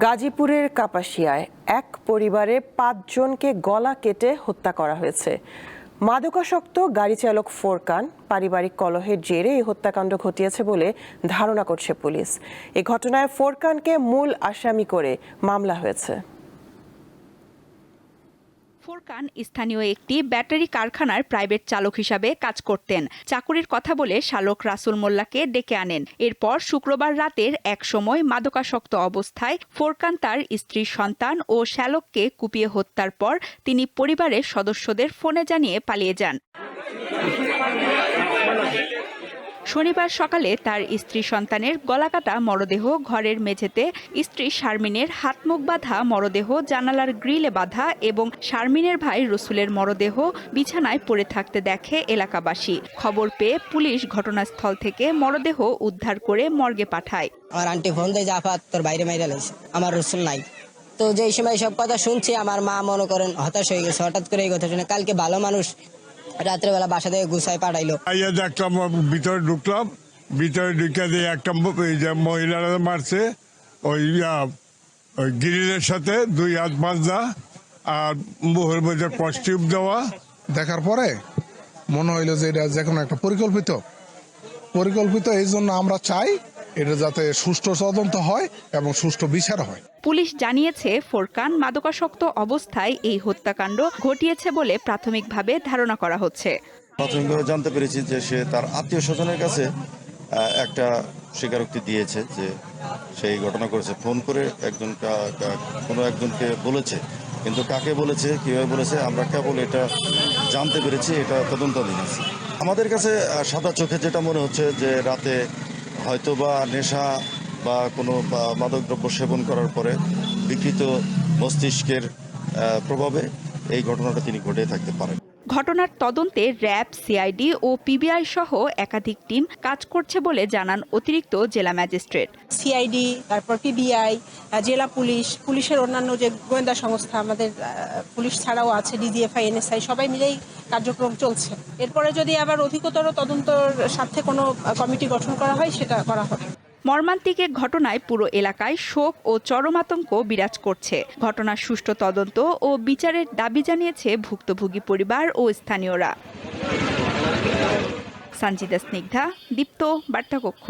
গাজীপুরের কাপাসিয়ায় এক পরিবারে ৫ জনকে গলা কেটে হত্যা করা হয়েছে। মাদকাসক্ত গাড়ি চালক ফোরকান পারিবারিক কলহের জেরে এই হত্যাকাণ্ড ঘটিয়েছে বলে ধারণা করছে পুলিশ। এই ঘটনায় ফোরকানকে মূল আসামি করে মামলা হয়েছে। ফোরকান স্থানীয় একটি ব্যাটারি কারখানার প্রাইভেট চালক হিসাবে কাজ করতেন। চাকুরির কথা বলে শালক রাসুল মোল্লাকে ডেকে আনেন। এরপর শুক্রবার রাতের এক সময় মাদকাসক্ত অবস্থায় ফোরকান তার স্ত্রী, সন্তান ও শ্যালককে কুপিয়ে হত্যার পর তিনি পরিবারের সদস্যদের ফোনে জানিয়ে পালিয়ে যান। শনিবার সকালে তার স্ত্রী সন্তানের গলাকাটা মরদেহ ঘরের মেঝেতে, স্ত্রী শারমিনের হাত মুখ বাঁধা মরদেহ জানালার গ্রিলে বাঁধা এবং শারমিনের ভাই রসুলের মরদেহ বিছানায় পড়ে থাকতে দেখে এলাকাবাসী। খবর পেয়ে পুলিশ ঘটনাস্থল থেকে মরদেহ উদ্ধার করে মর্গে পাঠায়। আমার আন্টি ফোন দেয়, জাফাত তোর বাইরে মাইরা লাইছে, আমার রসুল নাই। তো যেই সময় সব কথা শুনছি আমার মা মনে করেন হতাশ হয়ে গেছে। হঠাৎ করে এই কথা শুনে কালকে ভালো মানুষ রাত্রেবেলা বাসা থেকে গুছাই পাঠাইলো। দেখলাম ভিতরে ঢুকলাম, ভিতরে ঢুকে দিয়ে একটা মহিলারা মারছে ওই গ্রিলের সাথে 2 হাত বাঁধা আর মুখের মধ্যে কস্টিউম দেওয়া। দেখার পরে মনে হইলো যে এটা যে কোনো একটা পরিকল্পিত। এই জন্য আমরা চাই এটা যাতে সুষ্ঠু তদন্ত হয় এবং সুষ্ঠু বিচার হয়। পুলিশ জানিয়েছে ফোরকান মাদকাসক্ত অবস্থায় এই হত্যাকাণ্ড ঘটিয়েছে বলে প্রাথমিকভাবে ধারণা করা হচ্ছে। প্রাথমিকভাবে জানতে পেরেছি যে সে তার আত্মীয় স্বজনের কাছে একটা স্বীকারোক্তি দিয়েছে যে সেই ঘটনা করেছে। ফোন করে কোনো একজনকে বলেছে, কিন্তু কাকে বলেছে, কিভাবে বলেছে আমরা কেবল এটা জানতে পেরেছি। এটা তদন্তাধীন আছে। আমাদের কাছে সাদা চোখে যেটা মনে হচ্ছে যে রাতে হয়তো বা নেশা বা কোনো মাদকদ্রব্য সেবন করার পরে বিকৃত মস্তিষ্কের প্রভাবে এই ঘটনাটা তিনি ঘটে থাকতে পারেন। ঘটনার তদন্তে র্যাব, সিআইডি ও পিবিআই সহ একাধিক টিম কাজ করছে বলে জানান অতিরিক্ত জেলা ম্যাজিস্ট্রেট। সিআইডি, তারপর পিবিআই, জেলা পুলিশের অন্যান্য যে গোয়েন্দা সংস্থা আমাদের পুলিশ ছাড়াও আছে, ডিজিএফআই, এনএসআই, সবাই মিলেই কার্যক্রম চলছে। এরপরে যদি আবার অধিকতর তদন্তর স্বার্থে কোনো কমিটি গঠন করা হয় সেটা করা হবে। মর্মান্তিক ঘটনায় পুরো এলাকায় শোক ও চরম আতঙ্ক বিরাজ করছে। ঘটনার সুষ্ঠু তদন্ত ও বিচারের দাবি জানিয়েছে ভুক্তভোগী পরিবার ও স্থানীয়রা। সঞ্জিদা স্নিগ্ধা, দীপ্ত বার্তাকক্ষ।